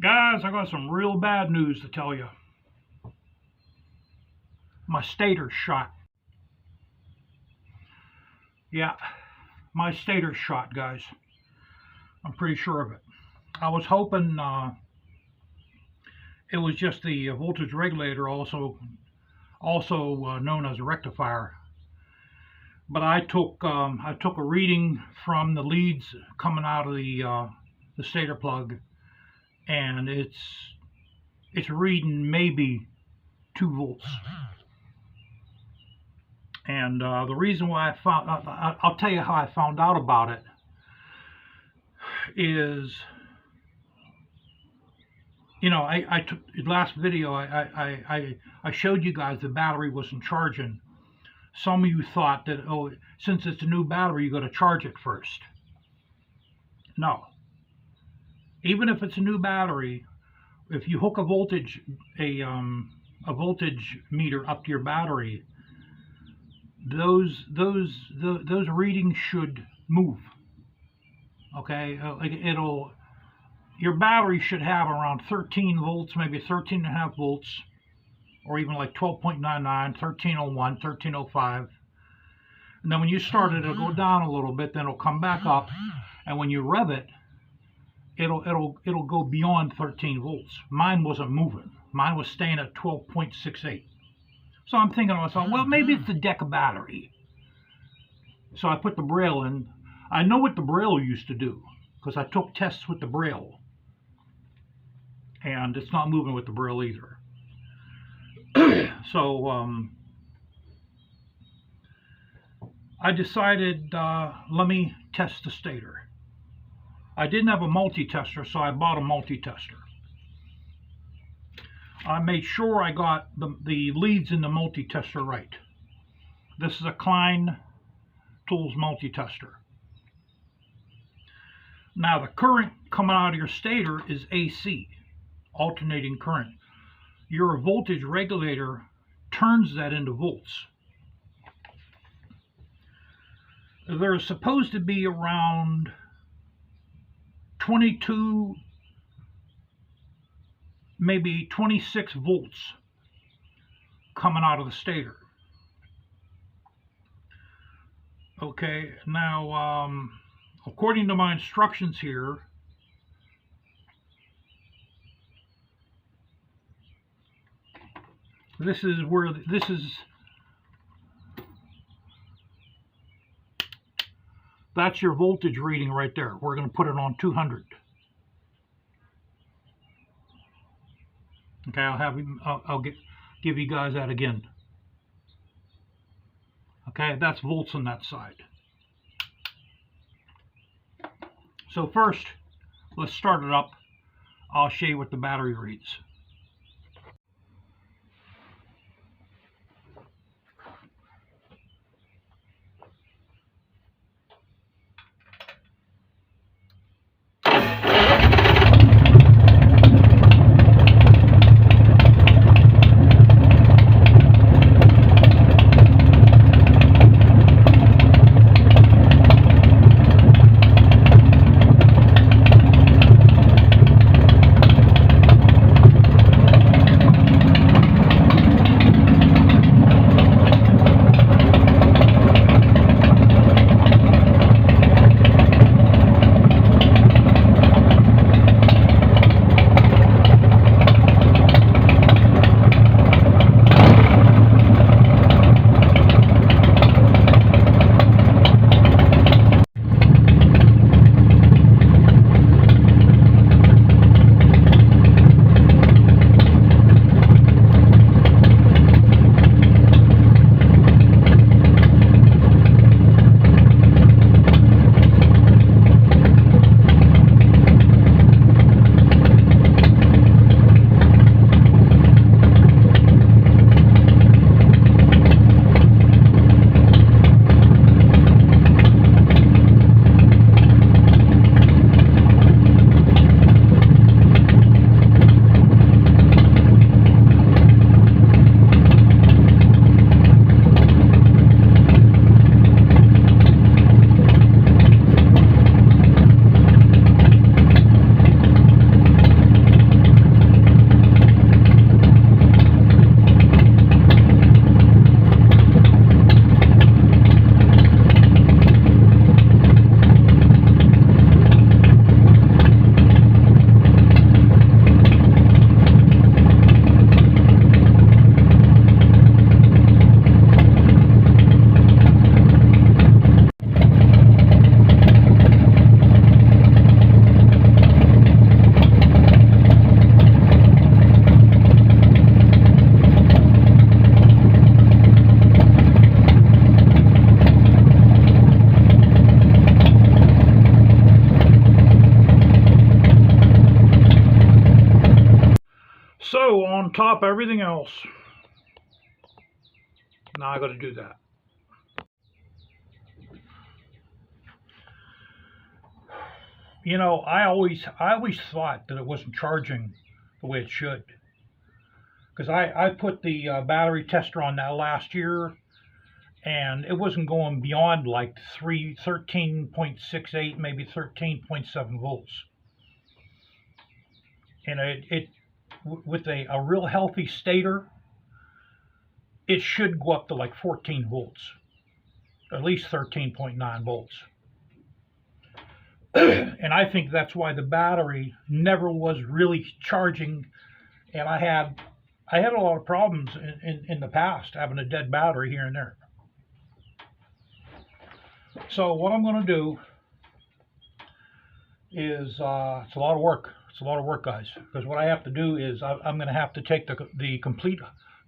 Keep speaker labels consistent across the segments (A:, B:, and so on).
A: Guys, I got some real bad news to tell you. My stator's shot. Yeah, my stator's shot, guys. I'm pretty sure of it. I was hoping it was just the voltage regulator, also known as a rectifier. But I took a reading from the leads coming out of the stator plug, and it's reading maybe 2 volts. And the reason why I'll tell you how I found out about it is, you know, I took last video, I showed you guys the battery wasn't charging. Some of you thought that, oh, since it's a new battery, you got to charge it first. No. Even if it's a new battery, if you hook a voltage meter up to your battery, those readings should move. Okay, your battery should have around 13 volts, maybe 13.5 volts, or even like 12.99, 1301, 1305. And then when you start it, it'll go down a little bit, then it'll come back up, and when you rev it, it'll go beyond 13 volts. Mine wasn't moving. Mine was staying at 12.68. So I'm thinking to myself, well, maybe it's the deck battery. So I put the braille in. I know what the braille used to do, because I took tests with the braille. And it's not moving with the braille either. So I decided, let me test the stator. I didn't have a multi-tester, so I bought a multi-tester. I made sure I got the leads in the multi-tester right. This is a Klein Tools multi-tester. Now the current coming out of your stator is AC, alternating current. Your voltage regulator turns that into volts. There's supposed to be around 22, maybe 26 volts coming out of the stator. Okay, now according to my instructions here, that's your voltage reading right there. We're going to put it on 200. Okay, I'll give you guys that again. Okay, that's volts on that side. So first, let's start it up. I'll show you what the battery reads. on top of everything else. Now I got to do that. You know, I always thought that it wasn't charging the way it should, because I put the battery tester on that last year, and it wasn't going beyond like 13.68, maybe 13.7 volts. And it with a real healthy stator, it should go up to like 14 volts, at least 13.9 volts. And I think that's why the battery never was really charging, and I had a lot of problems in the past having a dead battery here and there. So what I'm going to do is it's a lot of work. It's a lot of work, guys, because what I have to do is I'm going to have to take the complete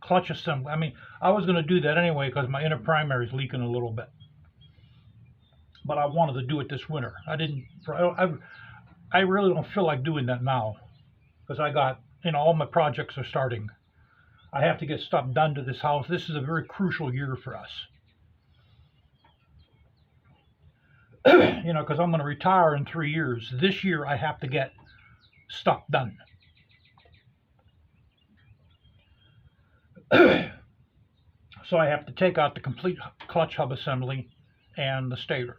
A: clutch assembly. I mean, I was going to do that anyway because my inner primary is leaking a little bit, but I wanted to do it this winter. I really don't feel like doing that now, because I got, you know, all my projects are starting. I have to get stuff done to this house. This is a very crucial year for us. You know, because I'm going to retire in 3 years. This year I have to get stuff done. So I have to take out the complete clutch hub assembly and the stator.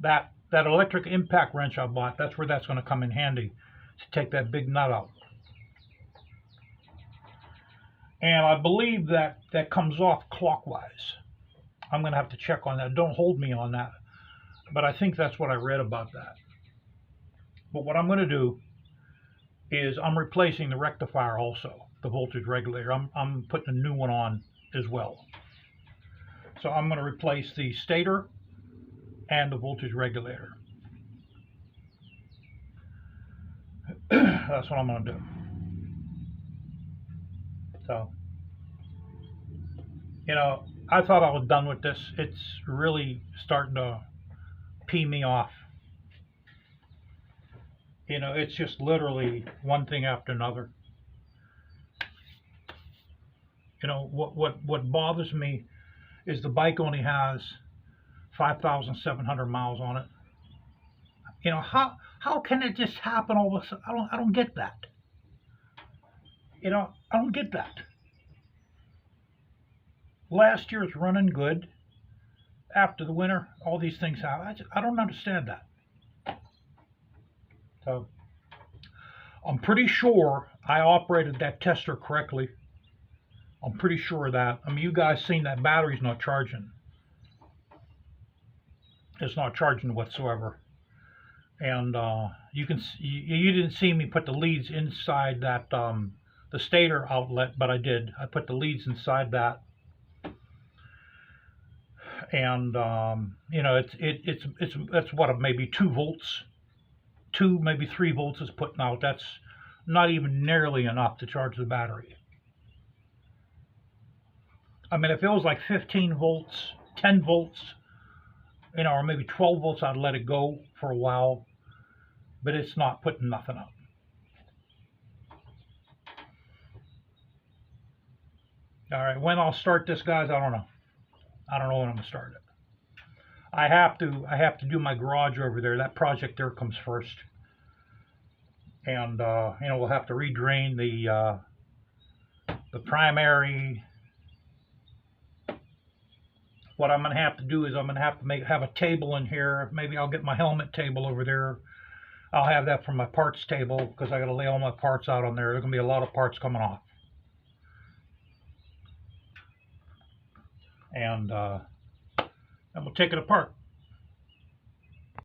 A: That electric impact wrench I bought, that's where that's going to come in handy, to take that big nut out. And I believe that comes off clockwise. I'm going to have to check on that. Don't hold me on that. But I think that's what I read about that. But what I'm going to do is I'm replacing the rectifier also, the voltage regulator. I'm putting a new one on as well. So I'm going to replace the stator and the voltage regulator. That's what I'm going to do. So, you know, I thought I was done with this. It's really starting to pee me off. You know, it's just literally one thing after another. You know, what bothers me is the bike only has 5,700 miles on it. You know, how can it just happen all of a sudden? I don't get that. You know, I don't get that. Last year was running good. After the winter, all these things happen. I don't understand that. So, I'm pretty sure I operated that tester correctly. I'm pretty sure of that. I mean, you guys seen that battery's not charging. It's not charging whatsoever. And you didn't see me put the leads inside that the stator outlet, but I did. I put the leads inside that. And you know, it's what, maybe 2 volts, 2 maybe 3 volts is putting out. That's not even nearly enough to charge the battery. I mean, if it was like 15 volts, 10 volts, you know, or maybe 12 volts, I'd let it go for a while, but it's not putting nothing up. All right, when I'll start this, guys, I don't know. I don't know when I'm gonna start it. I have to do my garage over there. That project there comes first, and you know, we'll have to redrain the primary. What I'm gonna have to do is I'm gonna have to have a table in here. Maybe I'll get my helmet table over there. I'll have that for my parts table, because I gotta lay all my parts out on there. There's gonna be a lot of parts coming off. And we'll take it apart.